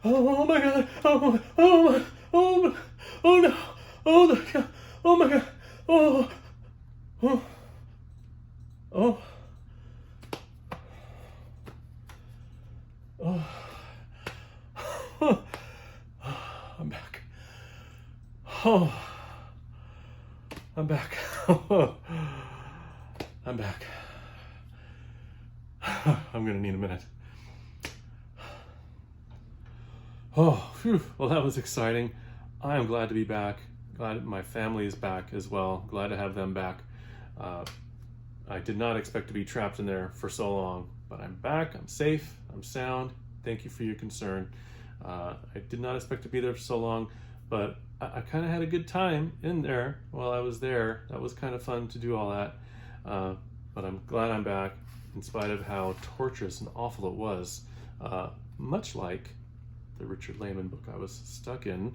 oh my God, oh no, oh the God, oh my God, oh, oh, oh, oh, oh, I'm back. Oh, I'm back. I'm back. I'm gonna need a minute. Oh, phew. Well, that was exciting. I am glad to be back. Glad my family is back as well. Glad to have them back. I did not expect to be trapped in there for so long, but I'm back. I'm safe. I'm sound. Thank you for your concern. I did not expect to be there for so long, but I kind of had a good time in there while I was there. That was kind of fun to do all that. But I'm glad I'm back, in spite of how torturous and awful it was. Much like the Richard Laymon book I was stuck in,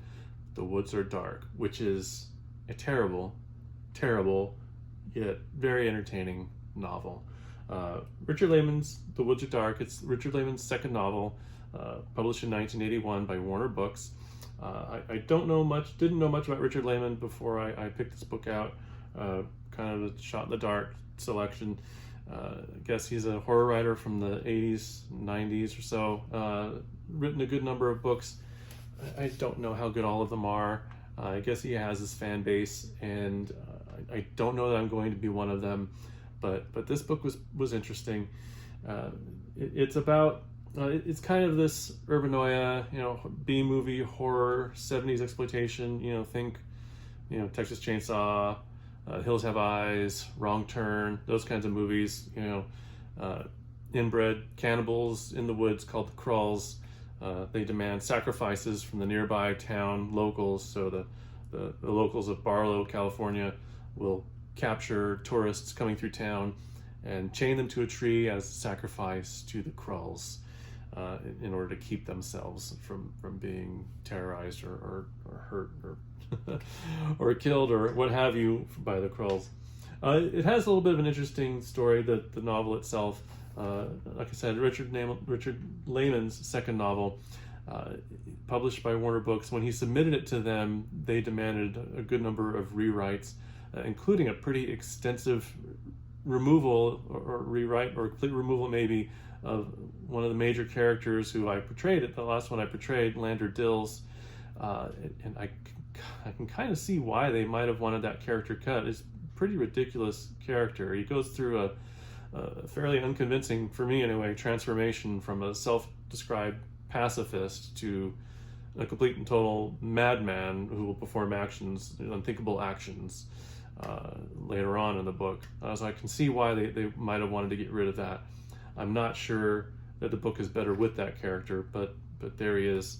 The Woods Are Dark, which is a terrible, terrible, yet very entertaining novel. Richard Laymon's The Woods Are Dark, it's Richard Laymon's second novel, published in 1981 by Warner Books. I didn't know much about Richard Laymon before I picked this book out. Kind of a shot in the dark selection. I guess he's a horror writer from the 80s, 90s or so. Written a good number of books. I don't know how good all of them are. I guess he has his fan base, and I don't know that I'm going to be one of them. But this book was interesting. It's about it's kind of this urbanoia, B movie horror, 70s exploitation. Think Texas Chainsaw, Hills Have Eyes, Wrong Turn, those kinds of movies. Inbred cannibals in the woods called the Krulls. They demand sacrifices from the nearby town locals, so the locals of Barlow, California, will capture tourists coming through town and chain them to a tree as a sacrifice to the Krulls, in order to keep themselves from being terrorized or hurt or or killed or what have you by the Krulls. It has a little bit of an interesting story, the novel itself. Like I said, Richard Laymon's second novel, published by Warner Books. When he submitted it to them, they demanded a good number of rewrites, including a pretty extensive removal or rewrite or complete removal maybe of one of the major characters who I portrayed, the last one I portrayed, Lander Dills. And I can kind of see why they might have wanted that character cut. It's a pretty ridiculous character. He goes through a fairly unconvincing, for me anyway, transformation from a self-described pacifist to a complete and total madman who will perform unthinkable actions later on in the book. So I can see why they might have wanted to get rid of that. I'm not sure that the book is better with that character, but there he is.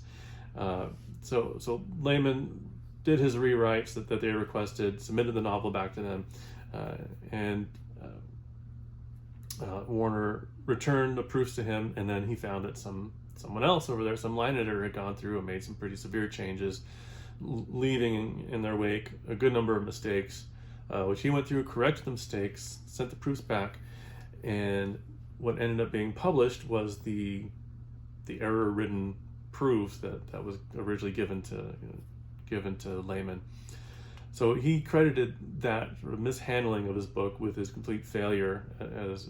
So Laymon did his rewrites that they requested, submitted the novel back to them, and Warner returned the proofs to him, and then he found that someone else over there, some line editor, had gone through and made some pretty severe changes, leaving in their wake a good number of mistakes, which he went through, corrected the mistakes, sent the proofs back, and what ended up being published was the error-ridden proofs that was originally given to Laymon. So he credited that sort of mishandling of his book with his complete failure as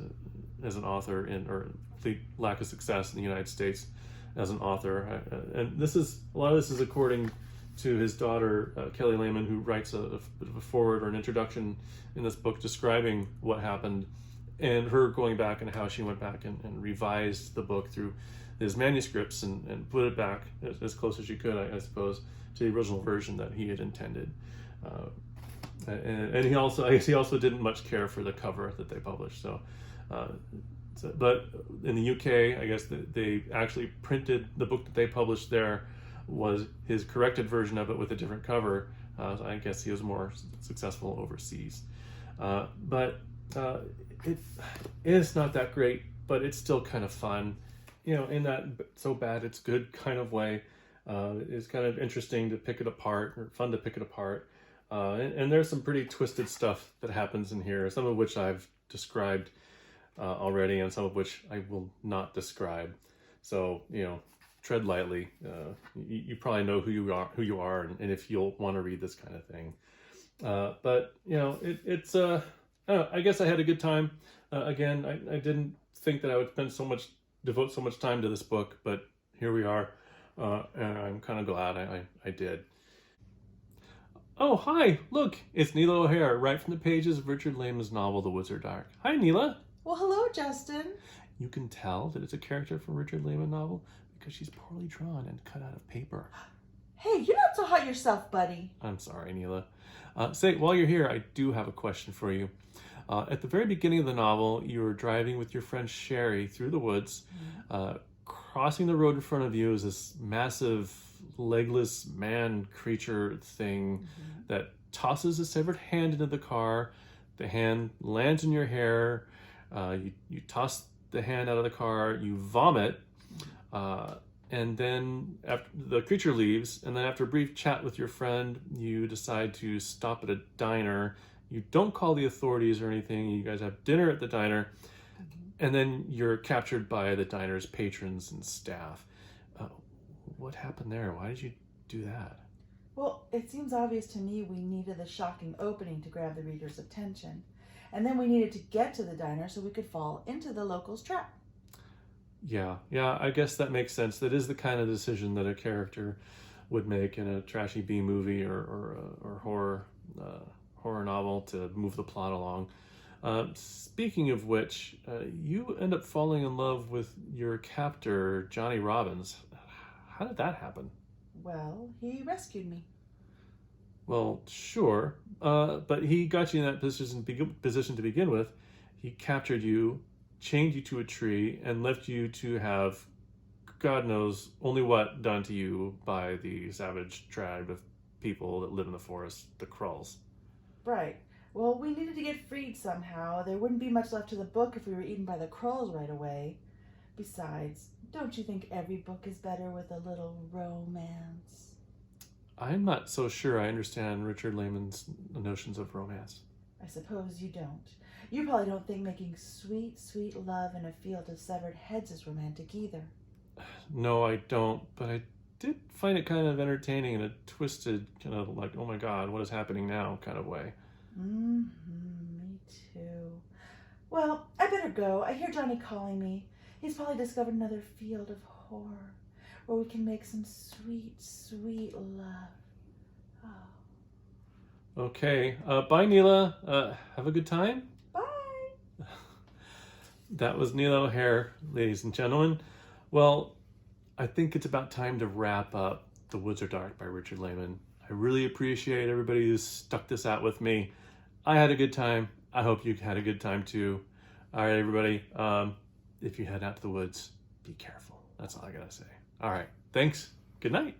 an author, or complete lack of success in the United States as an author. And a lot of this is according to his daughter, Kelly Laymon, who writes a bit of a foreword or an introduction in this book describing what happened, and her going back and how she went back and revised the book through his manuscripts and put it back as close as she could, I suppose, to the original version that he had intended. And he also didn't much care for the cover that they published. But in the UK, I guess they actually printed the book that they published there was his corrected version of it with a different cover. So I guess he was more successful overseas. But it is not that great, but it's still kind of fun, in that so bad it's good kind of way. It's kind of interesting to pick it apart, or fun to pick it apart. And there's some pretty twisted stuff that happens in here, some of which I've described already, and some of which I will not describe. So, tread lightly. You probably know who you are, and if you'll want to read this kind of thing. But you know, it's I don't know, I guess I had a good time. Again, I didn't think that I would devote so much time to this book, but here we are, and I'm kind of glad I did. Oh, hi! Look, it's Neela O'Hare, right from the pages of Richard Laymon's novel, The Woods Are Dark. Hi, Neela! Well, hello, Justin. You can tell that it's a character from Richard Laymon's novel because she's poorly drawn and cut out of paper. Hey, you're not so hot yourself, buddy. I'm sorry, Neela. Say, while you're here, I do have a question for you. At the very beginning of the novel, you were driving with your friend Sherry through the woods. Crossing the road in front of you is this massive, legless man creature thing that tosses a severed hand into the car. The hand lands in your hair. You toss the hand out of the car. You vomit. And then after the creature leaves, and then after a brief chat with your friend, you decide to stop at a diner. You don't call the authorities or anything. You guys have dinner at the diner, and then you're captured by the diner's patrons and staff. What happened there? Why did you do that? Well, it seems obvious to me we needed the shocking opening to grab the reader's attention. And then we needed to get to the diner so we could fall into the locals' trap. Yeah, I guess that makes sense. That is the kind of decision that a character would make in a trashy B movie or horror novel to move the plot along. Speaking of which, you end up falling in love with your captor, Johnny Robbins. How did that happen? Well, he rescued me. Well, sure, but he got you in that position to begin with. He captured you, chained you to a tree, and left you to have God knows only what done to you by the savage tribe of people that live in the forest, the Krulls. Right. Well, we needed to get freed somehow. There wouldn't be much left to the book if we were eaten by the Krulls right away. Besides, don't you think every book is better with a little romance? I'm not so sure I understand Richard Laymon's notions of romance. I suppose you don't. You probably don't think making sweet, sweet love in a field of severed heads is romantic either. No, I don't, but I did find it kind of entertaining in a twisted, kind of like, oh my God, what is happening now kind of way. Me too. Well, I better go. I hear Johnny calling me. He's probably discovered another field of horror where we can make some sweet, sweet love. Oh. Okay, bye Neela. Have a good time. Bye. That was Neela O'Hare, ladies and gentlemen. Well, I think it's about time to wrap up The Woods Are Dark by Richard Laymon. I really appreciate everybody who's stuck this out with me. I had a good time. I hope you had a good time too. All right, everybody. If you head out to the woods, be careful. That's all I gotta say. All right. Thanks. Good night.